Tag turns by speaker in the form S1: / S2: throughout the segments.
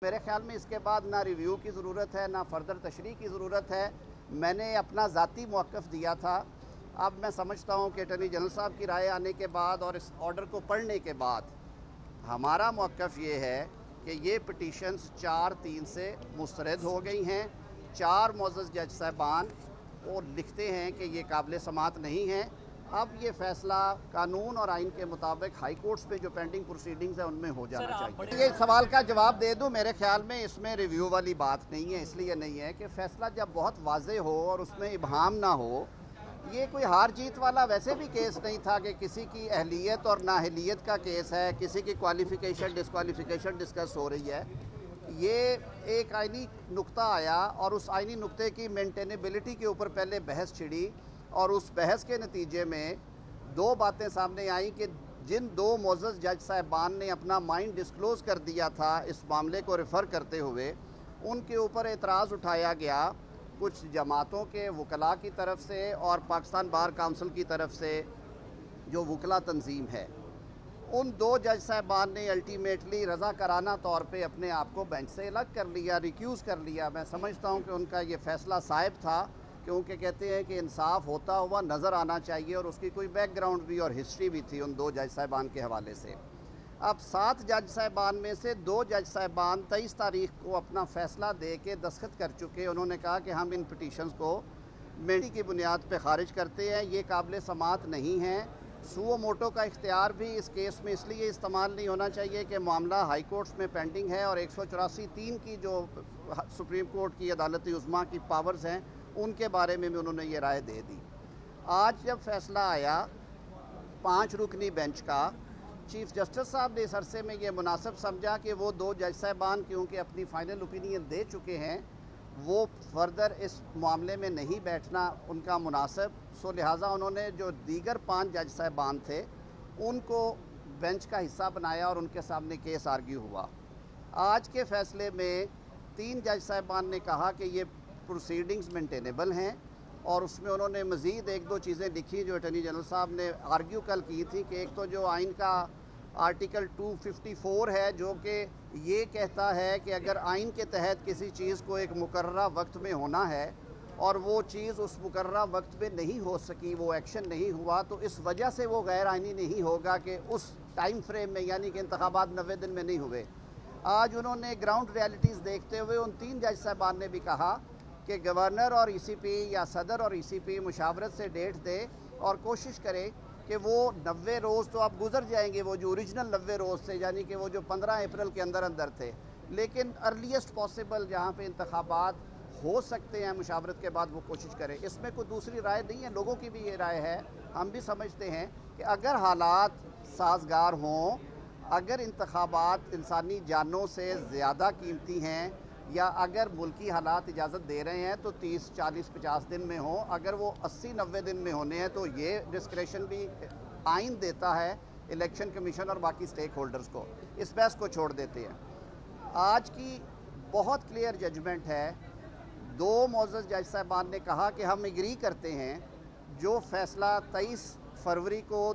S1: मेरे ख्याल में इसके बाद ना रिव्यू की ज़रूरत है ना फर्दर तशरीह की ज़रूरत है। मैंने अपना ज़ाती मौक़िफ़ दिया था। अब मैं समझता हूँ कि अटॉर्नी जनरल साहब की राय आने के बाद और इस ऑर्डर को पढ़ने के बाद हमारा मौक़िफ़ ये है कि ये पिटीशंस 4-3 से मुस्तरद हो गई हैं। 4 मुअज़्ज़ज़ जज साहबान वो लिखते हैं कि ये काबिल समात नहीं है। अब ये फ़ैसला कानून और आइन के मुताबिक हाई कोर्ट्स पे जो पेंडिंग प्रोसीडिंग्स है उनमें हो जाना चाहिए। ये सवाल का जवाब दे दूं, मेरे ख्याल में इसमें रिव्यू वाली बात नहीं है। इसलिए नहीं है कि फ़ैसला जब बहुत वाज़े हो और उसमें इबहाम ना हो। ये कोई हार जीत वाला वैसे भी केस नहीं था कि किसी की अहलियत और नाअहलियत का केस है, किसी की क्वालिफ़िकेशन डिस्क्वालिफ़िकेशन डिस्कस हो रही है। ये एक आइनी नुक्ता आया और उस आइनी नुक्ते की मेंटेनेबिलिटी के ऊपर पहले बहस छिड़ी और उस बहस के नतीजे में 2 बातें सामने आई कि जिन 2 मुअज़्ज़ज़ जज साहबान ने अपना माइंड डिस्क्लोज़ कर दिया था इस मामले को रेफ़र करते हुए, उनके ऊपर एतराज़ उठाया गया कुछ जमातों के वकला की तरफ से और पाकिस्तान बार काउंसिल की तरफ से जो वकला तंजीम है। उन 2 जज साहबान ने अल्टीमेटली रज़ाकाराना तौर पे अपने आप को बेंच से अलग कर लिया, रिक्यूज़ कर लिया। मैं समझता हूँ कि उनका ये फ़ैसला साइब था, क्योंकि कहते हैं कि इंसाफ होता हुआ नज़र आना चाहिए और उसकी कोई बैकग्राउंड भी और हिस्ट्री भी थी उन 2 जज साहबान के हवाले से। अब 7 जज साहबान में से 2 जज साहबान 23 तारीख को अपना फ़ैसला दे के दस्तखत कर चुके। उन्होंने कहा कि हम इन पिटीशंस को मेंटी की बुनियाद पर ख़ारिज करते हैं, ये काबिल समात नहीं हैं। सुओ मोटो का इख्तियार भी इस केस में इसलिए इस्तेमाल नहीं होना चाहिए कि मामला हाई कोर्ट्स में पेंडिंग है और 184(3) की जो सुप्रीम कोर्ट की अदालत उज़्मा की पावर्स हैं उनके बारे में भी उन्होंने ये राय दे दी। आज जब फ़ैसला आया 5 रुकनी बेंच का, चीफ़ जस्टिस साहब ने इस अरसे में ये मुनासिब समझा कि वो 2 जज साहबान क्योंकि अपनी फ़ाइनल ओपिनियन दे चुके हैं, वो फर्दर इस मामले में नहीं बैठना उनका मुनासिब। सो लिहाजा उन्होंने जो दीगर 5 जज साहबान थे उनको बेंच का हिस्सा बनाया और उनके सामने केस आर्ग्यू हुआ। आज के फ़ैसले में 3 जज साहबान ने कहा कि ये प्रोसीडिंग्स मेंटेनेबल हैं और उसमें उन्होंने मज़ीद 1-2 चीज़ें लिखी जो अटॉर्नी जनरल साहब ने आर्ग्यू कल की थी कि एक तो जो आइन का आर्टिकल 254 है जो कि ये कहता है कि अगर आइन के तहत किसी चीज़ को एक मुकर्ररा वक्त में होना है और वो चीज़ उस मुकर्ररा वक्त में नहीं हो सकी, वो एक्शन नहीं हुआ, तो इस वजह से वो गैर आइनी नहीं होगा कि उस टाइम फ्रेम में, यानी कि इंतखाबात 90 दिन में नहीं हुए। आज उन्होंने ग्राउंड रियलिटीज़ देखते हुए उन 3 जज साहबान ने भी कहा कि गवर्नर और ECP या सदर और ECP मुशावरत से डेट दे और कोशिश करे कि वो 90 रोज़ तो अब गुजर जाएंगे, वो जो ओरिजिनल 90 रोज़ थे, यानी कि वो जो 15 अप्रैल के अंदर अंदर थे, लेकिन अर्लीस्ट पॉसिबल जहाँ पे इंतखाबात हो सकते हैं मुशावरत के बाद वो कोशिश करें। इसमें कोई दूसरी राय नहीं है, लोगों की भी ये राय है। हम भी समझते हैं कि अगर हालात साजगार हों, अगर इंतखाबात इंसानी जानों से ज़्यादा कीमती हैं या अगर मुल्की हालात इजाज़त दे रहे हैं तो 30, 40, 50 दिन में हो। अगर वो 80, 90 दिन में होने हैं तो ये डिस्क्रेशन भी आइन देता है इलेक्शन कमीशन और बाकी स्टेक होल्डर्स को। इस बहस को छोड़ देते हैं। आज की बहुत क्लियर जजमेंट है। 2 मुअज़्ज़ज़ जज साहबान ने कहा कि हम एग्री करते हैं जो फ़ैसला 23 फरवरी को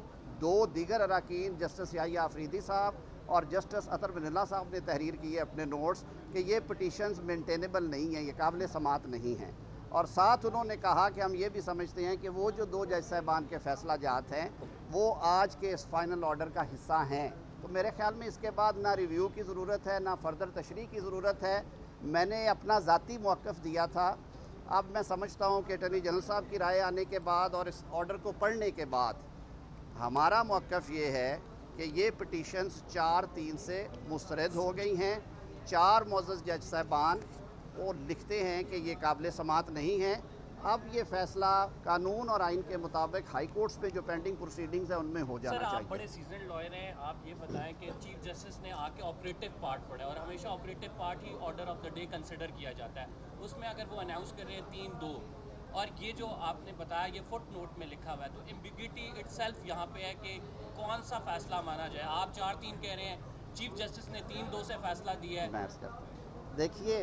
S1: 2 दीगर अराकीन जस्टिस याहिया अफरीदी साहब और जस्टिस अतर वनीला साहब ने तहरीर की है अपने नोट्स कि ये पिटीशंस मेंटेनेबल नहीं हैं, ये काबिल समात नहीं हैं। और साथ उन्होंने कहा कि हम ये भी समझते हैं कि वो जो 2 जज साहबान के फ़ैसला जात हैं वो आज के इस फाइनल ऑर्डर का हिस्सा हैं। तो मेरे ख्याल में इसके बाद ना रिव्यू की ज़रूरत है ना फर्दर तशरीह की ज़रूरत है। मैंने अपना ज़ाती मौक़िफ़ दिया था। अब मैं समझता हूँ कि अटॉर्नी जनरल साहब की राय आने के बाद और इस ऑर्डर को पढ़ने के बाद हमारा मौक़िफ़ ये है कि ये पिटीशंस 4-3 से मुस्तरद हो गई हैं। 4 मुअज़्ज़ज़ जज साहबान वो लिखते हैं कि ये काबिल समात नहीं है। अब ये फ़ैसला कानून और आइन के मुताबिक हाई कोर्ट्स पे जो पेंडिंग प्रोसीडिंग्स हैं उनमें हो जाना चाहिए।
S2: सर, आप बड़े सीजनड लॉयर हैं, आप ये बताएं कि चीफ जस्टिस ने आके ऑपरेटिव पार्ट पढ़ा और हमेशा operative part he order of the day consider किया जाता है। उसमें अगर वो अनाउंस कर रहे हैं 3-2 और ये जो आपने बताया ये फुट नोट में लिखा हुआ है, तो एम्बिग्यूटी इटसेल्फ यहाँ पे है कि कौन सा फैसला माना जाए। आप 4-3 कह रहे हैं, चीफ जस्टिस ने 3-2 से फैसला दिया है।
S1: देखिए,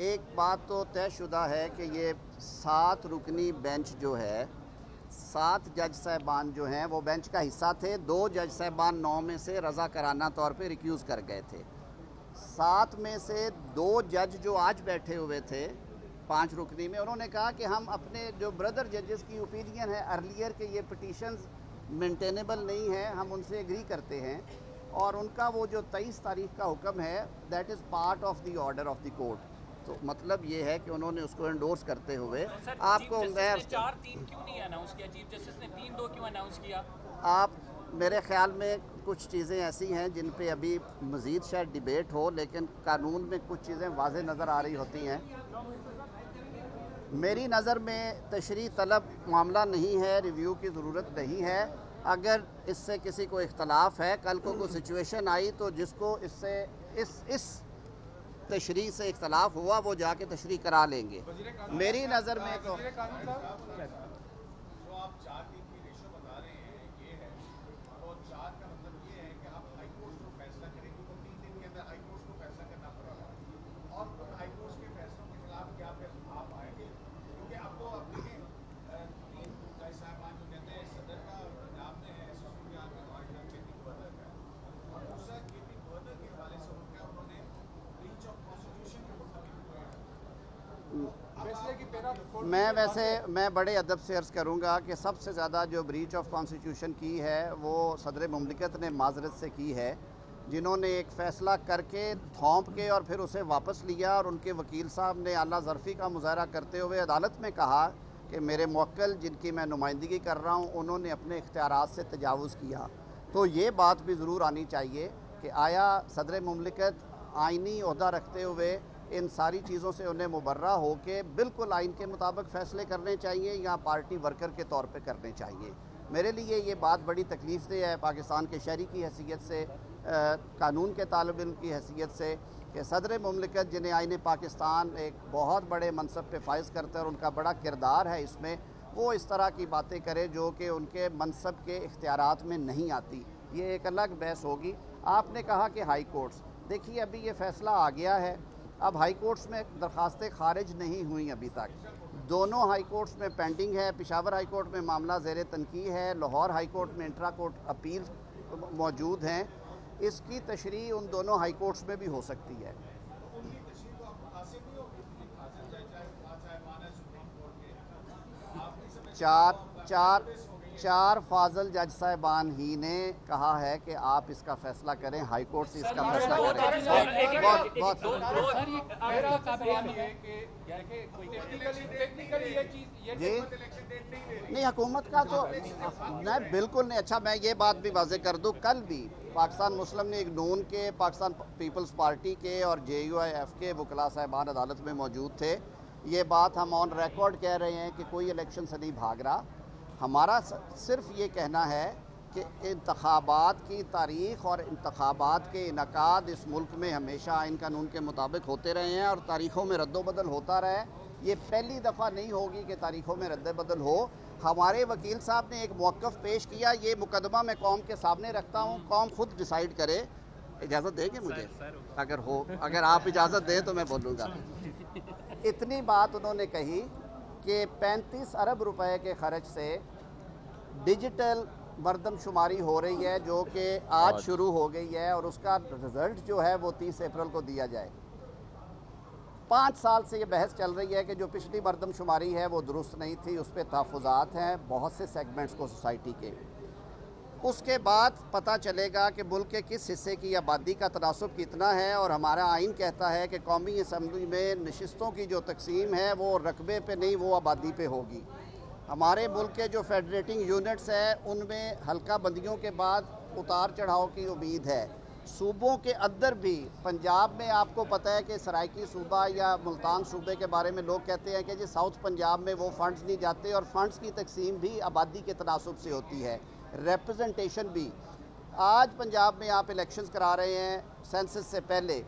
S1: एक बात तो तयशुदा है कि ये 7 रुकनी बेंच जो है, 7 जज साहबान जो हैं वो बेंच का हिस्सा थे। 2 जज साहबान 9 में से रज़ाकाराना तौर पे रिक्यूज़ कर गए थे। 7 में से 2 जज जो आज बैठे हुए थे 5 रुकनी में, उन्होंने कहा कि हम अपने जो ब्रदर जजेस की ओपिनियन है अर्लियर के ये पिटीशंस मेंटेनेबल नहीं है, हम उनसे एग्री करते हैं, और उनका वो जो 23 तारीख का हुक्म है that is part of the order of the court. तो मतलब ये है कि उन्होंने उसको एंडोर्स करते हुए आपको
S2: 4-3 क्यों नहीं अनाउंस किया? चीफ जस्टिस ने 3-2 क्यों अनाउंस किया?
S1: आप मेरे ख्याल में कुछ चीज़ें ऐसी हैं जिन पे अभी मज़ीद शायद डिबेट हो, लेकिन कानून में कुछ चीज़ें वाज़ेह नज़र आ रही होती हैं। मेरी नज़र में तशरीह तलब मामला नहीं है, रिव्यू की ज़रूरत नहीं है। अगर इससे किसी को इख्तलाफ है, कल को कोई सिचुएशन आई तो जिसको इससे इस तशरीह से इख्तलाफ हुआ वो जाके तशरीह करा लेंगे। मेरी नज़र में तो मैं बड़े अदब से अर्ज़ करूँगा कि सबसे ज़्यादा जो ब्रीच ऑफ कॉन्स्टिट्यूशन की है वो सदर मुमलिकत ने माजरत से की है, जिन्होंने एक फ़ैसला करके थोंप के और फिर उसे वापस लिया, और उनके वकील साहब ने आला ज़रफ़ी का मुज़ाहरा करते हुए अदालत में कहा कि मेरे मुवक्किल जिनकी मैं नुमाइंदगी कर रहा हूँ उन्होंने अपने इख्तियारात से तजावुज़ किया। तो ये बात भी ज़रूर आनी चाहिए कि आया सदर मुमलिकत आइनी ओहदा रखते हुए इन सारी चीज़ों से उन्हें मुबर्रा हो के बिल्कुल आइन के मुताबिक फ़ैसले करने चाहिए या पार्टी वर्कर के तौर पे करने चाहिए। मेरे लिए ये बात बड़ी तकलीफ़ दे है पाकिस्तान के शहरी की हैसियत से, कानून के तालिब इल्म की हैसियत से, कि सदर मुमलिकत जिन्हें आइन पाकिस्तान एक बहुत बड़े मनसब पे फाइज करता है और उनका बड़ा किरदार है इसमें, वो इस तरह की बातें करे जो कि उनके मनसब के इख्तियारात में नहीं आती। ये एक अलग बहस होगी। आपने कहा कि हाई कोर्ट्स, देखिए अभी ये फ़ैसला आ गया है, अब हाई कोर्ट्स में दरख्वास्तें खारिज नहीं हुई अभी तक, दोनों हाई कोर्ट्स में पेंडिंग है। पेशावर हाई कोर्ट में मामला ज़ेर तनकी है, लाहौर हाई कोर्ट में इंट्रा कोर्ट अपील मौजूद हैं। इसकी तशरीह उन दोनों हाई कोर्ट्स में भी हो सकती है। चार फाजल जज साहिबान ही ने कहा है कि आप इसका फैसला करें, हाई कोर्ट से इसका फैसला करें। नहीं, हुकूमत का तो नहीं, बिल्कुल नहीं। अच्छा, मैं ये बात भी वाज़ेह कर दूं, कल भी पाकिस्तान मुस्लिम लीग नून के, पाकिस्तान पीपल्स पार्टी के और JUIF के वकला साहिबान अदालत में मौजूद थे। ये बात हम ऑन रिकॉर्ड कह रहे हैं कि कोई इलेक्शन से नहीं भाग रहा। हमारा सिर्फ ये कहना है कि इंतखाबात की तारीख़ और इंतखाबात के इनकाद इस मुल्क में हमेशा आइन कानून के मुताबिक होते रहे हैं और तारीख़ों में रद्दोबदल होता रहा है। ये पहली दफ़ा नहीं होगी कि तारीख़ों में रद्दोबदल हो। हमारे वकील साहब ने एक मौक़िफ़ पेश किया, ये मुकदमा मैं कौम के सामने रखता हूँ, कौम खुद डिसाइड करे। इजाज़त देंगे मुझे? अगर आप इजाज़त दें तो मैं बोलूँगा। इतनी बात उन्होंने कही कि 35 अरब रुपए के ख़र्च से डिजिटल मरदमशुमारी हो रही है जो कि आज शुरू हो गई है, और उसका रिज़ल्ट जो है वो 30 अप्रैल को दिया जाए। 5 साल से ये बहस चल रही है कि जो पिछली मरदमशुमारी है वो दुरुस्त नहीं थी, उस पर तहफ़्फ़ुज़ात हैं बहुत से सेगमेंट्स को सोसाइटी के। उसके बाद पता चलेगा कि मुल्क के किस हिस्से की आबादी का तनासुब कितना है, और हमारा आइन कहता है कि कौमी असम्बली में नशिस्तों की जो तकसीम है वो रकबे पे नहीं, वो आबादी पे होगी। हमारे मुल्क के जो फेडरेटिंग यूनिट्स हैं उनमें हल्का बंदियों के बाद उतार चढ़ाव की उम्मीद है। सूबों के अंदर भी, पंजाब में आपको पता है कि सराइकी सूबा या मुल्तान सूबे के बारे में लोग कहते हैं कि जी साउथ पंजाब में वो फ़ंड्स नहीं जाते, और फ़ंड्स की तकसीम भी आबादी के तनासुब से होती है, रिप्रेजेंटेशन भी। आज पंजाब में आप इलेक्शंस करा रहे हैं सेंसस से पहले,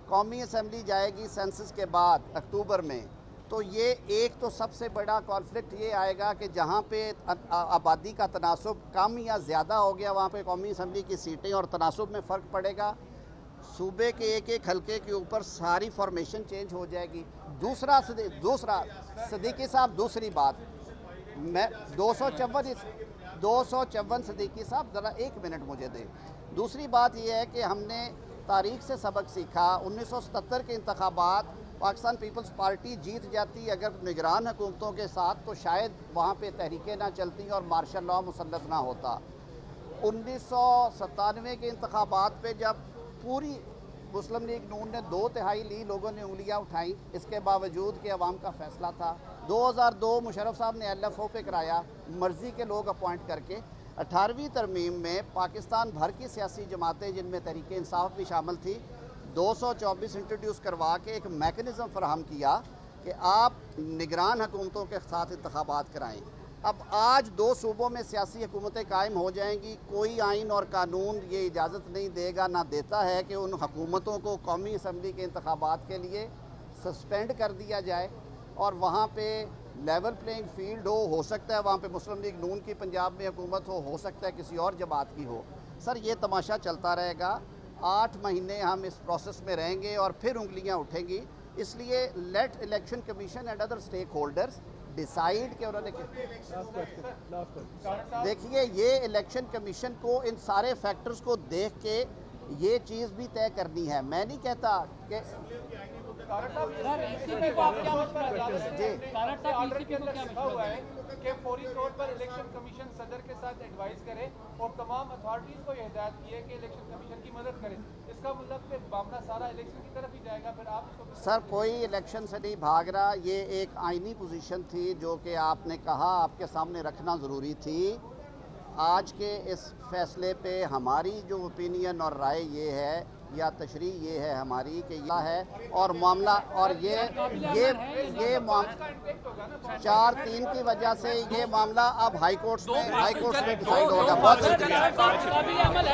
S1: कौमी असम्बली जाएगी सेंसस के बाद अक्टूबर में, तो ये एक तो सबसे बड़ा कॉन्फ्लिक्ट ये आएगा कि जहाँ पे आबादी का तनासुब कम या ज़्यादा हो गया वहाँ पे कौमी असम्बली की सीटें और तनासुब में फ़र्क पड़ेगा। सूबे के एक एक हलके के ऊपर सारी फॉर्मेशन चेंज हो जाएगी। दूसरा सदीकी साहब, दूसरी बात, मैं 254 सदीकी साहब ज़रा एक मिनट मुझे दें। दूसरी बात यह है कि हमने तारीख से सबक सीखा। 1977 के इंतखाबात पाकिस्तान पीपल्स पार्टी जीत जाती अगर निगरान हुकूमतों के साथ, तो शायद वहाँ पे तहरीकें ना चलती और मार्शल लॉ मुसल्लत ना होता। 1997 के इंतखाबात पे जब पूरी मुस्लिम लीग नून ने 2/3 ली, लोगों ने उंगलियां उठाई, इसके बावजूद कि अवाम का फैसला था। 2002 मुशर्रफ साहब ने LFO पे कराया, मर्जी के लोग अपॉइंट करके। 18वीं तरमीम में पाकिस्तान भर की सियासी जमातें, जिनमें तहरीक इंसाफ भी शामिल थी, 224 इंट्रोड्यूस करवा के एक मैकेनिज़्म फराहम किया कि आप निगरान हुकूमतों के साथ इंतखाबात कराएँ। अब आज 2 सूबों में सियासी हुकूमतें कायम हो जाएंगी। कोई आइन और कानून ये इजाज़त नहीं देगा, ना देता है कि उन हुकूमतों को कौमी असम्बली के इंतखाबात के लिए सस्पेंड कर दिया जाए और वहाँ पे लेवल प्लेइंग फील्ड हो सकता है वहाँ पे मुस्लिम लीग नून की पंजाब में हुकूमत हो सकता है किसी और जमात की हो। सर ये तमाशा चलता रहेगा। 8 महीने हम इस प्रोसेस में रहेंगे और फिर उंगलियाँ उठेंगी। इसलिए let election commission and other स्टेक होल्डर्स डिसाइड कि उन्होंने, देखिए ये इलेक्शन कमीशन को इन सारे फैक्टर्स को देख के ये चीज़ भी तय करनी है। मैं नहीं कहता कि
S3: कि फौरी तौर पर इलेक्शन कमीशन सदर के साथ एडवाइस करे और तमाम अथॉरिटीज को यह हिदायत की है कि इलेक्शन कमीशन की मदद करें। इसका मतलब कि मामला सारा इलेक्शन की तरफ ही जाएगा। फिर आप
S1: सर कोई इलेक्शन से नहीं भाग रहा, ये एक आइनी पोजीशन थी जो कि आपने कहा आपके सामने रखना ज़रूरी थी। आज के इस फैसले पे हमारी जो ओपिनियन और राय ये है या तशरीह ये है हमारी कि यह है और मामला और ये 4-3 की वजह से ये मामला अब हाई कोर्ट्स में डिसाइड होगा। बहुत शुक्रिया।